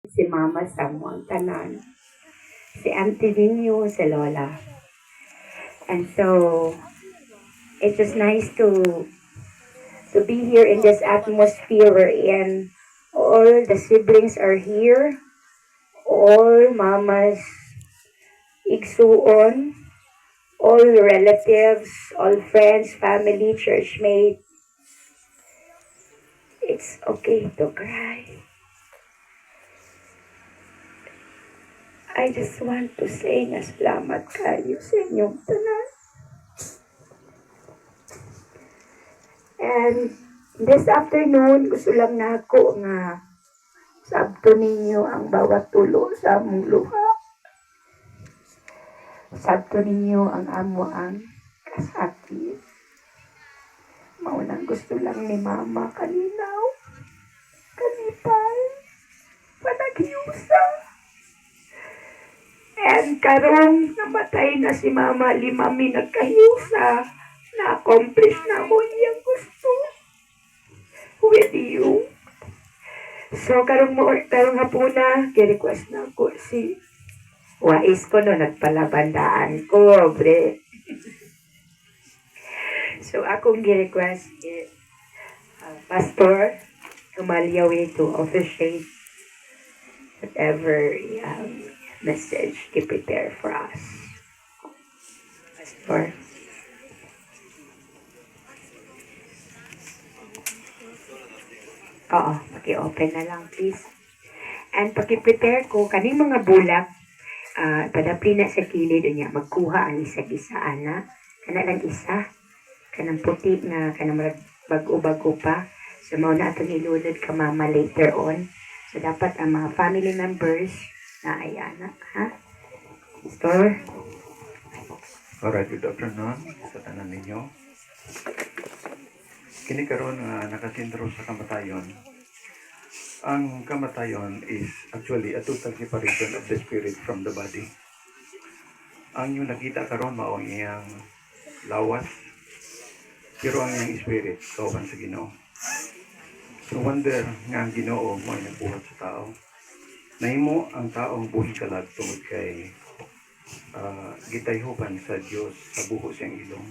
si Mama Samuel Tanan, si Auntie Nino, si Lola. And so, it's just nice to be here in this atmosphere wherein all the siblings are here, all Mama's igsuon, all relatives, all friends, family, churchmates. It's okay to cry. I just want to say na salamat kayo sa inyong tanan. And this afternoon, gusto lang na ako nga sabto ninyo ang bawat tulo sa among luha. Sabto ninyo ang amo ang kasakit. Maunang gusto lang ni Mama kalinaw, kanipay, panaghiusa. And karong namatay na si Mama, 5 mi nagkahiusa, na-accomplish na mo iyang gusto with you. So karong hapuna, gi-request na ako si Wais ko no, nagpalabandaan ko, bre. So akong gi-request is Pastor Kamalyawi to officiate whatever message to prepare for us. Pastor. Oo, paki-open na lang please. And paki-prepare ko kaning mga bulak, padapli na sa kilid niya, magkuha ang isa-isa ana. Kana lang isa, kanang puti na kanang bago-bago pa. So mao na atong ilulod ka Mama later on. So dapat ang mga family members na ay anak, ha? Pastor? Alright, good afternoon sa tanan ninyo. Kini karon nga nakasentro sa kamatayon. Ang kamatayon is actually a total separation of the spirit from the body. Ang yung nakita karon mao ang iyang lawas, pero ang iyang spirit kauban sa Ginoo. So wonder nga ang Ginoo mo ay nagbuhat sa tao. Nahimo ang taong buhi kalag tungod kay gitayhuban sa Dios sa buho siyang ilong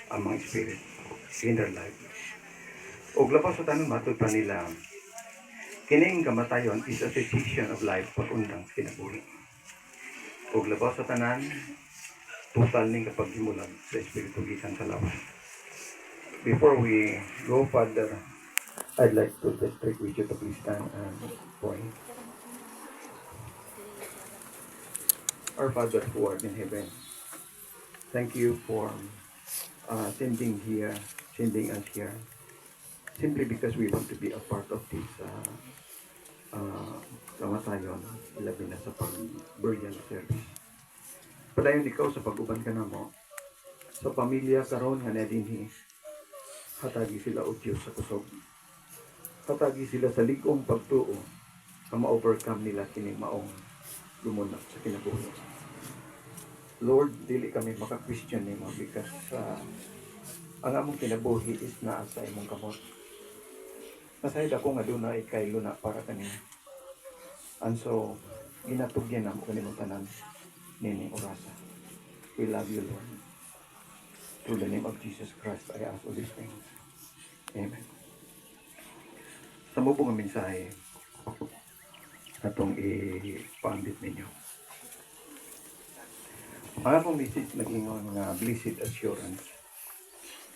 ang mga spirit in their life. Og lapas sa tanon matud pa nila, kining kamatayon is a cessation of life pag-undang sa kinabuhi. Og lapas sa tanan, total ning kapaghimulag sa espiritu gikan sa lawas. Before we go further, I'd like to just request you to please stand and pray. Our Father who art in heaven, thank you for sending us here, simply because we want to be a part of this kamatayon, labi na sa pag-burial service. Padayon ikaw sa pag-uban ka na mo, sa pamilya karon nga na dinhi, hatagi sila o Diyos sa kusog. Hatagi sila sa ligong pagtuo, na ma-overcome nila kining maong lumunat sa kinabuhi. Lord, dili kami maka-question nimo because ang among kinabuhi is naa sa imong kamot. Nasayad ako nga dunay kay luna para kanimo. And so, ginatugyan na mo kanimong tanan nini orasa. We love you, Lord. Through the name of Jesus Christ, I ask all these things. Amen. Sa mubong ang mensahe, atong ipaambit ninyo. Ang akong message naging mga blessed assurance,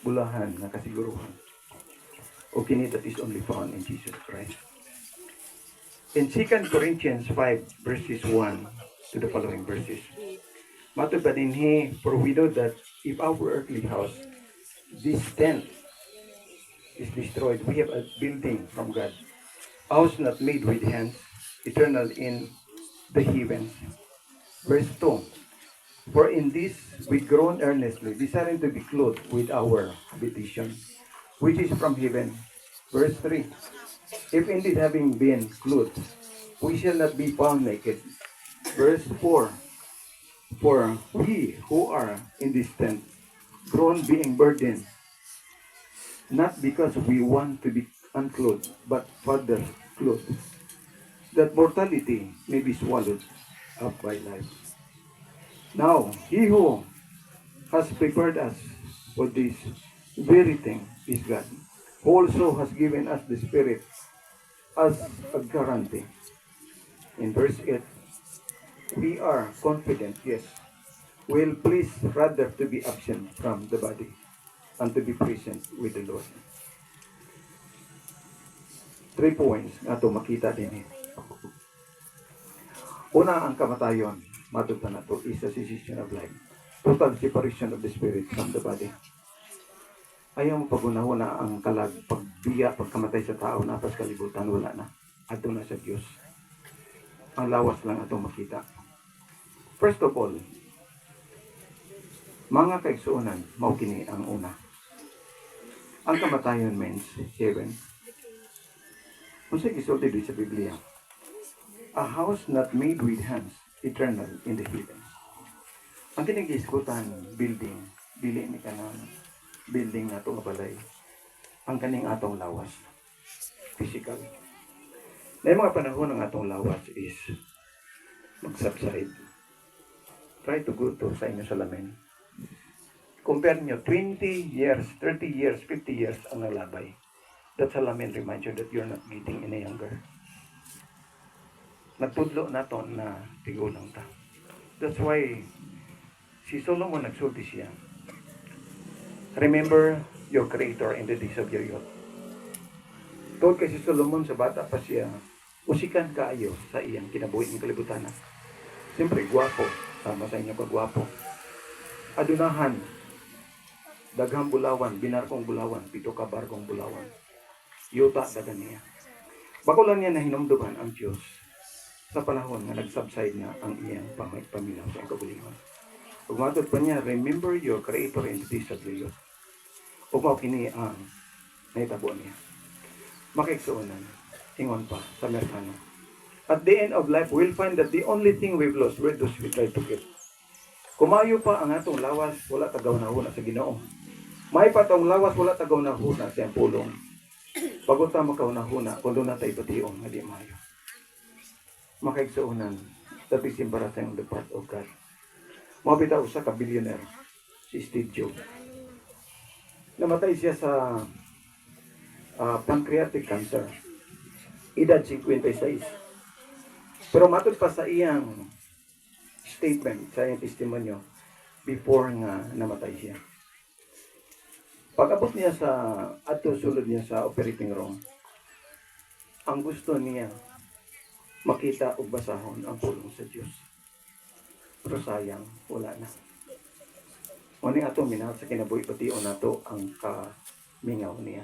bulahan na kasiguruhan, o kini that is only found in Jesus Christ. In 2 Corinthians 5 verses 1 to the following verses, matod pa dinhi, for we know that if our earthly house, this tent, is destroyed, we have a building from God, a house not made with hands, eternal in the heavens. Verse 2, for in this we groan earnestly, desiring to be clothed with our habitation, which is from heaven. Verse 3, if indeed having been clothed, we shall not be found naked. Verse 4, for we who are in this tent groan being burdened, not because we want to be unclothed, but further clothed, that mortality may be swallowed up by life. Now, he who has prepared us for this very thing is God, who also has given us the Spirit as a guarantee. In verse 8, we are confident, yes, will please rather to be absent from the body and to be present with the Lord. 3 points nga ito makita din. Una, ang kamatayon, matuta na ito, is a cessation of life. Total separation of the spirit from the body. Ayaw mo pag-una-una ang kalag, pagbiya, pagkamatay sa tao, napas kalibutan, wala na. Ato na sa Diyos. Ang lawas lang ito makita. First of all, mga kaigsuunan, maukini ang una. Ang kamatayon means heaven. Kung sa gisulti doon sa Biblia, a house not made with hands, eternal in the heavens. Ang kinigiskutan, building, dili ni kanang building na itong balay. Ang kaning atong lawas, physical. Na yung mga panahon ng atong lawas is mag-subside. Try to go to sa inyo salamin. Compare nyo, 20 years, 30 years, 50 years ang nalabay. That salamin reminds you that you're not getting any younger. Nagpudlo na to na tigulang ta. That's why si Solomon nagsulti siya. Remember your Creator in the days of your youth. Tungkol kay si Solomon sa bata pa siya, usikan kaayo sa iyang kinabuhi ng kalibutan. Siyempre, gwapo. Sama sa inyo kagwapo. Adunahan, daghang bulawan, binarkong bulawan, pito ka barkong bulawan. Yuta dagan niya. Bako lang niya na hinumduman ang Diyos sa panahon na nag-subside na ang iyang paminaw sa kabulingon. Umatod pa niya, remember your Creator in the days of your youth. Umaw kini ang naitabo niya. Makiksuunan, ingon pa sa Amerikano. At the end of life, we'll find that the only thing we've lost were those we try to get. Kumayo pa ang atong lawas, wala tagaw na huna sa Ginoo. May patong lawas, wala tagaw na huna sa iyang pulong. Pagunta mo na huna, kung doon na tayo pationg, hindi mayo. Makaigsuunan, that is embarrassing on the part of God. Mabitaw sa ka-billionaire, si Steve Jobs. Namatay siya sa pancreatic cancer. Edad 56. Pero matod pa sa iyang statement, sa iyang testimonyo, before nga namatay siya. Pag-abot niya sulod niya sa operating room, ang gusto niya, makita o basahon ang pulong sa Diyos. Pero sayang, wala na. Muni ato minahal sa kinabuhi pati o nato ang kamingaw niya.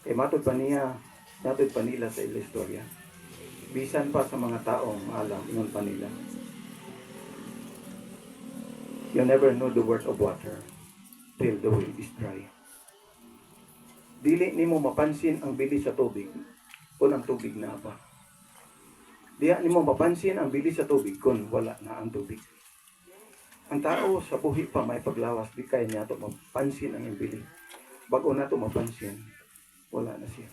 Kay matod pa nila sa istorya. Bisan pa sa mga taong alam, ingon pa nila. You never know the worth of water till the well is dry. Dili nimo mapansin ang bilis sa tubig kung ang tubig na pa. Diya nimo mapansin ang bilis sa tubig kung wala na ang tubig. Ang tao sa buhi pa may paglawas, di kaya niya ito mapansin ang bilis. Bago na ito mapansin, wala na siya.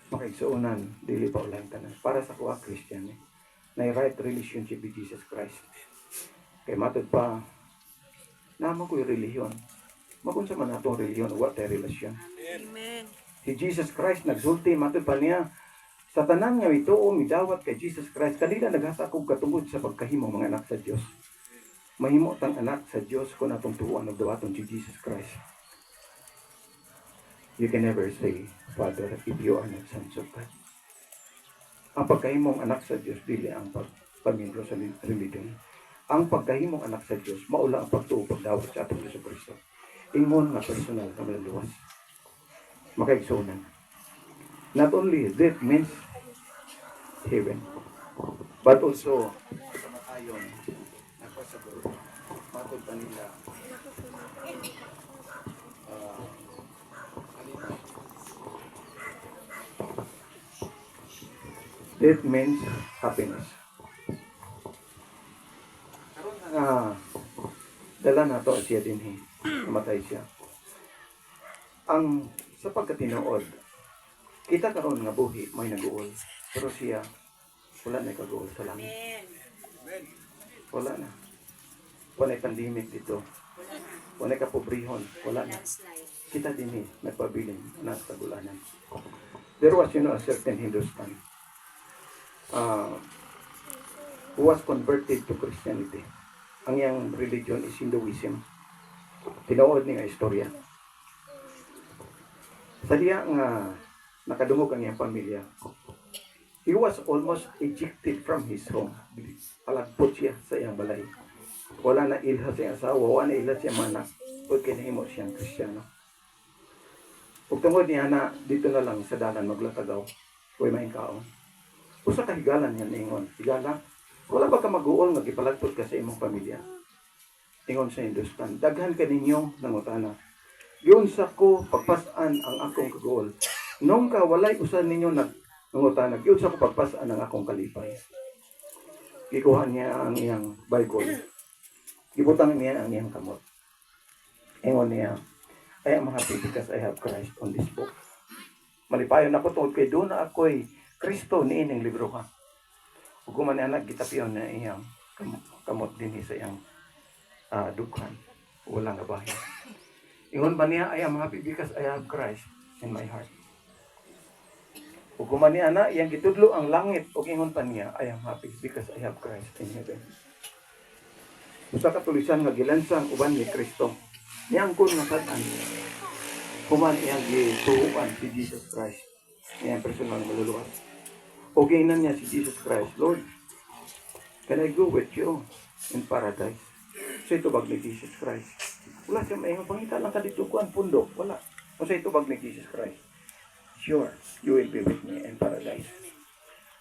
Makaigsuunan, dili pa ulang tanan. Para sa kuha Christian, na right relationship with Jesus Christ. Kay matod pa, naman ko'y relihiyon. Magunsa man natong relihiyon, what a relasyon. Amen. Si Jesus Christ nagsulti, matod pa niya, sa tanan nga ito o midawat kay Jesus Christ, kanila naghatakog katungod sa pagkahimo mga anak sa Diyos. Mahimo tang anak sa Diyos kung atong tuwan ng dawaton si Jesus Christ. You can never say, Father, if you are not sons of God. Ang pagkahimong anak sa Diyos, dili ang pagpamindro sa religion. Ang pagkahimong anak sa Diyos, maula ang pagtuo pagdawat sa atong Diyos Kristo. Ingon nga personal na malaluwas. Makaigsunan. Not only that means heaven, but also kamatayon nagpasaguro. Matod pa nila that means happiness. Karon nga dala na to siya din namatay siya. Ang sa pagkatinuod, kita karon nga buhi may naguol, pero siya Wala na kagawal sa langit. Wala na. Wala na pandemic dito. Wala na kapobrihon. Wala na. Kita din nagpabiling na tagulanan. There was, a certain Hindustan who was converted to Christianity. Ang yang religion is Hinduism. Tinuod ni nga istorya. Sa diya nga nakadungog ang iyang pamilya, he was almost ejected from his home. Palagpot siya sa iyang balay. Wala na ilha sa iyang asawa, wala na ilha sa iyang manak. Huwag kinahimo siyang Kristiyano. Huwag tungod niya na dito na lang sa dalan maglatagaw. Huwag may kaon. Usa ka higalan yan, ingon. Higala. Wala ba ka mag-uol, magipalagpot ka sa imong pamilya? Ingon sa Hindustan. Daghan ka ninyong nangutana. Yun sa ko, pagpasaan ang akong kaguol. Nung ka, walay usan ninyo nangutana. Yun sa ko, pagpasaan ang akong kalipay. Gikuha niya ang iyang Bible. Gibutang niya ang iyang kamot. Ingon niya, I am happy because I have Christ on this book. Malipayon ako tungkol kay doon na ako'y Kristo ni ining libro ka. Ug man anak gitapion na iyang kamot din sa iyang dughan. Wala nga bahin. Ingon ba niya, I am happy because I have Christ in my heart. Ug man niya na iyang gitudlo ang langit ug ingon pa niya, I am happy because I have Christ in heaven. Usa ka tulisan nga gilansang uban ni Kristo. Niyang kun nga sad-an. Human iyang gituuan si Jesus Christ. Iyang personal maluluwas. O gainan niya si Jesus Christ, Lord, can I go with you in paradise? So ito bag ni Jesus Christ. Wala siya may pangita lang ka dito kuan pundo. Wala. O sa ito bag ni Jesus Christ. Sure, you will be with me in paradise.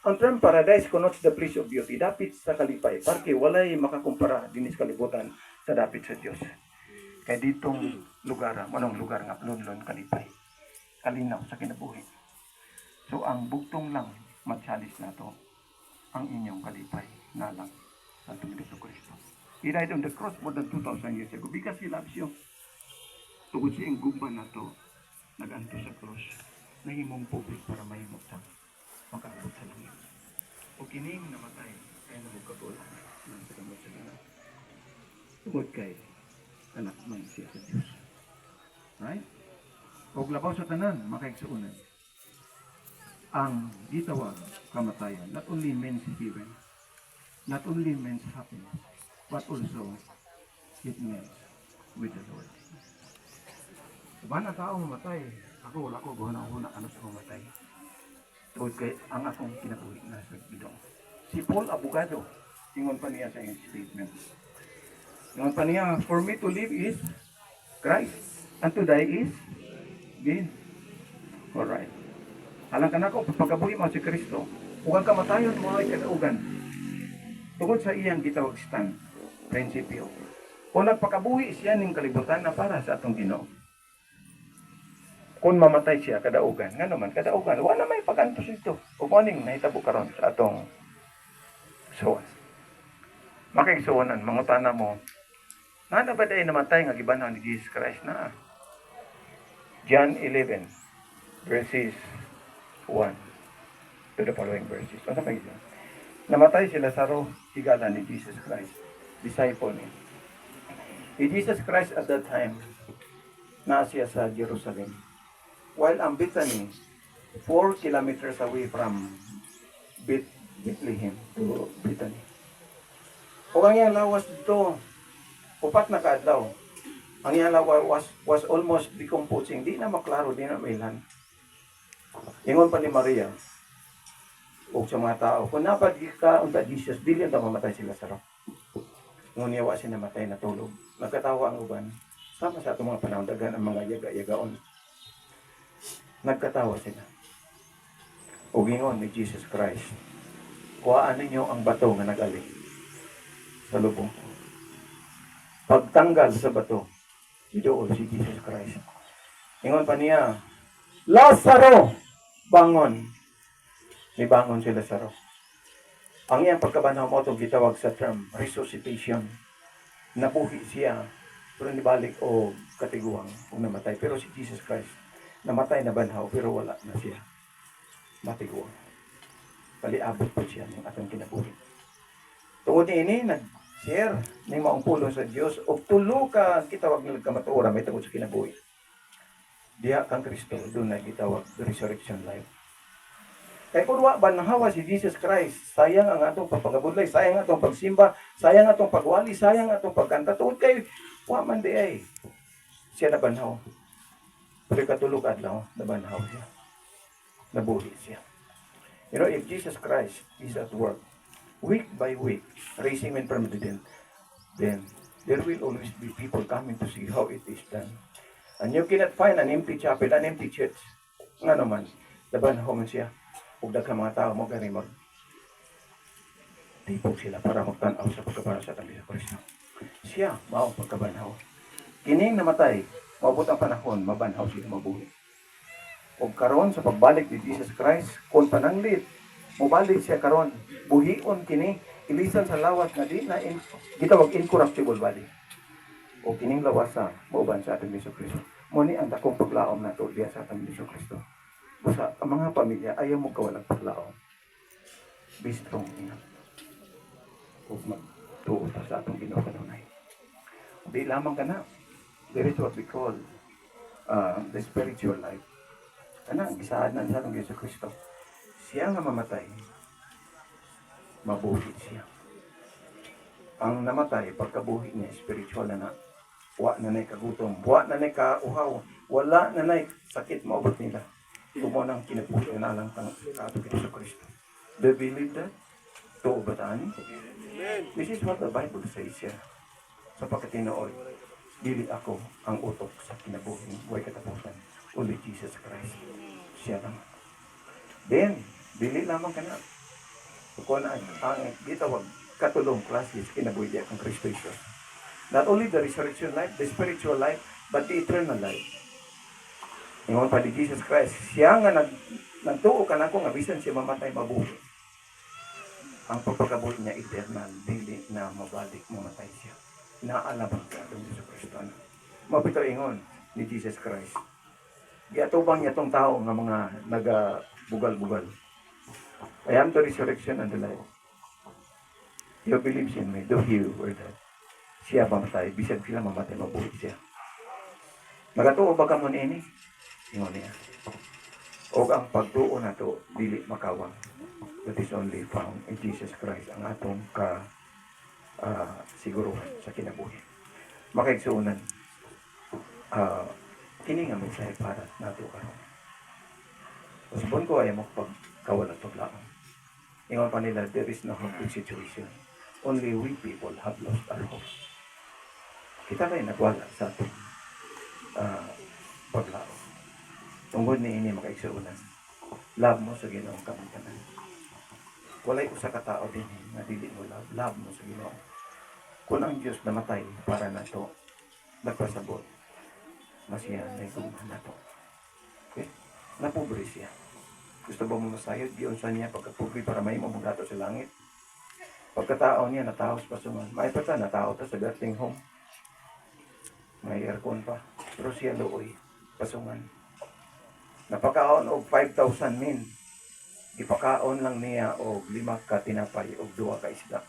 Ang term paradise connotes the place of beauty. Dapit sa kalipay. Porque walay makakumpara dinis kalibutan sa dapit sa Diyos. Kaya ditong lugar, manong lugar nga lunlon kalipay. Kalinaw sa kinabuhi. So ang bugtong lang matsalis na to ang inyong kalipay na lang sa Kristo Kristo. He died on the cross more than 2,000 years ago because He loves you. Tugod siya ang gumba na to, nag-anto sa cross, nahimong public para mahimok sa makaabot sa langit. O kining namatay, kaya namugkabulan ng sagamot sa langit. Tugod kay anak man siya sa Diyos. Right? O labaw sa tanan, makaigsuunan. Ang gitawag kamatayan not only means heaven, not only means happiness, but also it means with the Lord. Diba na tao mamatay? Ako wala ko guna-una ano sa mamatay. Tungkol kay ang akong kinabuhi na sa Ginoo. Si Paul abogado, ingon pa niya sa iyong statement. Ingon pa niya, for me to live is Christ, and to die is gain. Alright. Alang ka na ko, pagkabuhi mo si Kristo, huwag kamatayon mo ay kadaugan. Tungkol sa iyang gitawag stand, prinsipyo. Kung nagpakabuhi siya ng kalibutan na para sa atong Ginoo. Kung mamatay siya kadaugan, nga naman kadaugan, wala may pagantos ito. Kung aning nahitabo karon sa atong suwan. Makigsuwanan, mangutana mo, nga na ba dahil namatay nga gibanaw ni Jesus Christ na? John 11, verses 1 to the following verses. Ano ba ito? Namatay si Lazaro, higala ni Jesus Christ, disciple niya. Si Jesus Christ at that time, nasiya sa Jerusalem. While ang Bethany, 4 kilometers away from Bethlehem to Bethany. O ang iyang lawas dito, 4 na kaadlaw. Ang iyang lawas was almost decomposing. Di na maklaro, di na mailan. Ingon pa ni Maria o sa mga tao, kung napagdi ka unta Jesus, dili ang mamatay sila sa Lazaro. Ngunit niyawa siya namatay na tulog. Nagkatawa ang uban. Sama sa itong mga panahon, dagan ang mga yaga-yagaon. Nagkatawa sila. O gingon ni Jesus Christ, kuhaan ninyo ang bato nga nag-ali sa lubong. Pagtanggal sa bato, idool si Jesus Christ. Ingon pa niya, Lazaro, bangon. Nibangon si Lazaro. Ang iyang pagkabanaw mo itong gitawag sa term resuscitation. Nabuhi siya, pero nibalik o katiguang kung namatay. Pero si Jesus Christ, namatay na banhaw, pero wala na siya matiguang. paliabot po siya ng atong kinabuhi. Tungod ini nag-share ning maong pulong sa Dios og tulo ka gitawag nga kamatuoran may tungod sa kinabuhi. Diha kang Kristo doon na gitawag resurrection life. Kay kung wa banhawa si Jesus Christ, sayang ang atong pagpagabudlay, sayang ang atong pagsimba, sayang ang atong pagwali, sayang ang atong pagkanta. Tungod kay wa man di ay siya nabanhaw. Pero katulog adlaw nabanhaw siya. Nabuhi siya. You know, if Jesus Christ is at work, week by week, raising men from the dead, then there will always be people coming to see how it is done. And you cannot find an empty chapel, an empty church. Nga naman, nabanhaw man siya. Ug daghang mga tao mo gani mag tipog sila para magtan-aw sa pagkabanaw sa ating Kristo. Siya mao pagkabanhaw. Kining namatay, maabot ang panahon mabanhaw sila mabuhi. Ug karon sa pagbalik ni Jesus Christ, kung pananglit, mobalik siya karon, buhion kini ilisan sa lawas nga di na gitawag incorruptible body. O kining lawasa mauban sa ating Kristo. Mo ni ang dakong paglaom nato diya sa ating Kristo. Busa, ang mga pamilya, ayaw mo kawalang paglaom. Be strong enough. Huwag magtuot sa atong Ginoo kanunay. Di lamang ka na. There is what we call the spiritual life. Kana, gisaad na sa atong Yesu Kristo. Siya nga mamatay, mabuhi siya. Ang namatay, pagkabuhi niya, spiritual na na. Wa na na'y kagutom, wa na na'y kauhaw, wala na na'y sakit maubot nila. Gumawa ng kinabuhi na lang ang ato Kristo Kristo. Do you believe that? Tuo ba tani? This is what the Bible says here. Sa pagkatinood, dili ako ang utok sa kinabuhi, buhay katapusan. Only Jesus Christ. Siya lang. Then, dili lamang ka na. Kung ang gitawag katulong klases kinabuhi diya kang Kristo Jesus. Not only the resurrection life, the spiritual life, but the eternal life. Ingon pa ni Jesus Christ, siya nga nagtuo ka na ko nga bisan siya mamatay mabuhi. Ang pagpakabuhi niya eternal, dili na mabalik mamatay siya. Naalaman ka ng Jesus Kristo. Mapito ingon ni Jesus Christ. Giatubang niya tong tao nga mga nagabugal-bugal. I am the resurrection and the life. He who believes in me, though he were dead, siya mamatay, bisan sila mamatay mabuhi siya. Nagatuo ba ka mo ini? Ingon niya. O ang pagtuo na to, dili makawang. That is only found in Jesus Christ, ang atong siguruhan sa kinabuhi. Makaigsuunan, kini nga mensahe para nato karon. Usapon ko ay mo pagkawala to lang. Ingon pa nila, there is no hopeless situation. Only we people have lost our hope. Kita kayo nagwala sa atong paglao. Tungkol ni ini makaigsuunan. Love mo sa Ginoong kamangkanan. Walay usa ka tao din nga dili mo love. Love mo sa Ginoo. Kung ang Diyos namatay para nato, nagpasabot, masiya na igumahan nato. Okay? Napobre siya. Gusto ba mo masayod? Giunsa niya pagkapobre para may mamugato sa langit? Pagkatao niya, nataos pa suman. May pata, natao ta sa gating home. May aircon pa. Pero siya looy, pasungan. Napakaon og 5,000 min. Ipakaon lang niya og 5 ka tinapay og 2 ka isda.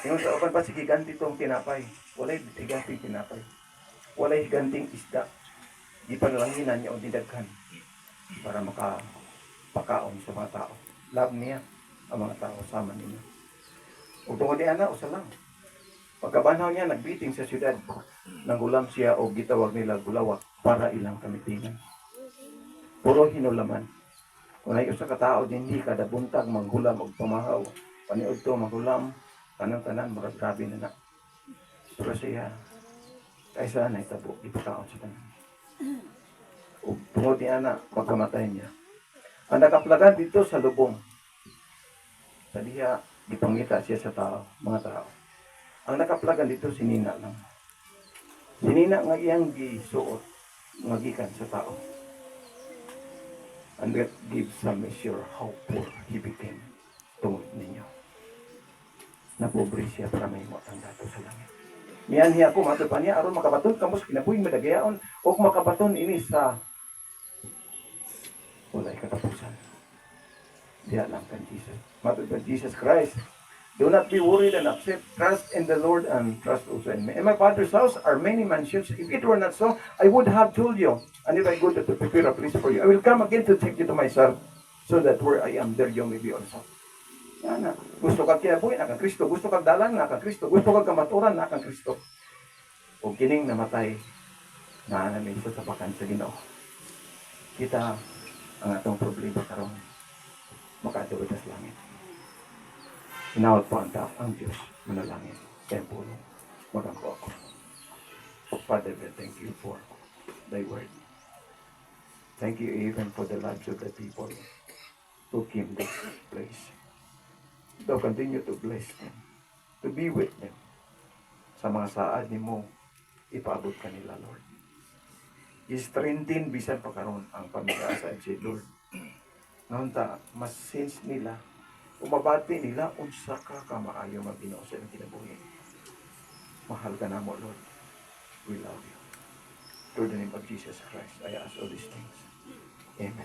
Yung sa uban pa sige ganti tong tinapay. Walay higanting tinapay. Walay higanting isda. Di panlanginan niya og didaghan para makapakaon sa mga tao. Love niya ang mga tao sama niya. Ug tungod ni ana usa lang. Pagkabanhaw niya nagbiting sa syudad. Nangulam siya og gitawag nila gulawak para ilang kamitingan. Puro hinulaman. Kung ay usa ka tao dinhi kada buntag manghulam og pamahaw, paniud to manghulam, tanan-tanan murag grabe na na. Pero siya kaysa na itabo ipakaon sa tanan. Ug tungod ni ana pagkamatay niya. Ang nakaplagan dito sa lubong. Sa diha gipangita siya sa tao, mga tao. Ang nakaplagan dito sinina lang. Sinina nga iyang gisuot nga gikan sa tao. And that gives some measure how poor he became tungod ninyo. Napobre siya para may ang dato sa langit. Niyan niya ako, matod pa niya, aron makabaton, kamos kinabuhi madagayaon, o makabaton ini sa walay katapusan. Diyan lang kan Jesus. Matod ba Jesus Christ? Do not be worried and upset. Trust in the Lord and trust also in me. In my Father's house are many mansions. If it were not so, I would have told you. And if I go to prepare a place for you, I will come again to take you to myself, so that where I am, there you may be also. Yan na. Gusto ka kinabuhi, na kang Kristo. Gusto ka dalan, na kang Kristo. Gusto ka kamaturan, na kang Kristo. O kining namatay, na namin sa tapakan sa Ginoo. Kita ang atong problema karon makatuod sa langit. Inawat po ang Diyos, manalangin. Kaya po, magampo ako. Father, we thank you for thy word. Thank you even for the lives of the people who came to this place. So continue to bless them, to be with them. Sa mga saad ni mo, ipaabot ka nila, Lord. I-strengthen bisan pa karon ang pamilya sa si Lord. Ngayon ta, mas sense nila, umabati nila, unsa ka kamaayo mag-Ginoo sa ilang kinabuhi. Mahal ka na mo, Lord. We love you. Through the name of Jesus Christ, I ask all these things. Amen.